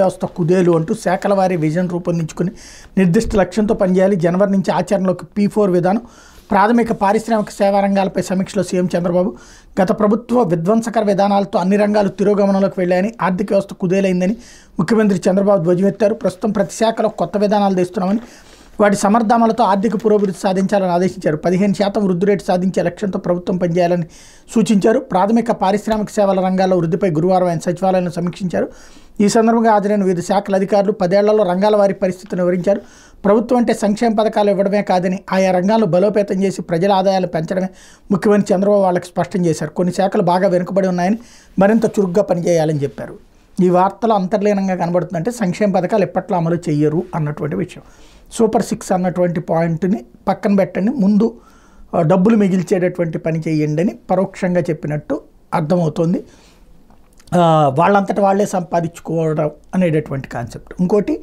వ్యవస్థ కుదేలు అంటూ శాఖల వారీ విజన్ రూపొందించుకుని నిర్దిష్ట లక్ష్యంతో పనిచేయాలి. జనవరి నుంచి ఆచరణలోకి P4 విధానం. ప్రాథమిక పారిశ్రామిక సేవా రంగాలపై సమీక్షలో సీఎం చంద్రబాబు. గత ప్రభుత్వ విధ్వంసకర విధానాలతో అన్ని రంగాలు తిరోగమనంలోకి వెళ్ళాయని, ఆర్థిక వ్యవస్థ కుదేలైందని ముఖ్యమంత్రి చంద్రబాబు ధ్వజమెత్తారు. ప్రస్తుతం ప్రతి శాఖలో కొత్త విధానాలు తెస్తున్నామని, వాటి సమర్థామలతో ఆర్థిక పురోభివృద్ధి సాధించాలని ఆదేశించారు. 15% వృద్ధి రేటు సాధించే లక్ష్యంతో ప్రభుత్వం పనిచేయాలని సూచించారు. ప్రాథమిక పారిశ్రామిక సేవల రంగాల్లో వృద్ధిపై గురువారం ఆయన సచివాలయంలో సమీక్షించారు. ఈ సందర్భంగా హాజరైన వివిధ శాఖల అధికారులు 10 ఏళ్లలో రంగాల వారి పరిస్థితిని వివరించారు. ప్రభుత్వం అంటే సంక్షేమ పథకాలు ఇవ్వడమే కాదని, ఆయా రంగాలను బలోపేతం చేసి ప్రజల ఆదాయాలు పెంచడమే ముఖ్యమంత్రి చంద్రబాబు వాళ్ళకి స్పష్టం చేశారు. కొన్ని శాఖలు బాగా వెనుకబడి ఉన్నాయని, మరింత చురుగ్గా పనిచేయాలని చెప్పారు. ఈ వార్తలో అంతర్లీనంగా కనబడుతుందంటే సంక్షేమ పథకాలు ఎప్పట్లో అమలు చెయ్యరు అన్నటువంటి విషయం. సూపర్ 6 అన్నటువంటి పాయింట్ని పక్కన పెట్టండి, ముందు డబ్బులు మిగిల్చేటటువంటి పని చేయండి అని పరోక్షంగా చెప్పినట్టు అర్థమవుతుంది. వాళ్ళంతటా వాళ్ళే సంపాదించుకోవడం అనేటటువంటి కాన్సెప్ట్. ఇంకోటి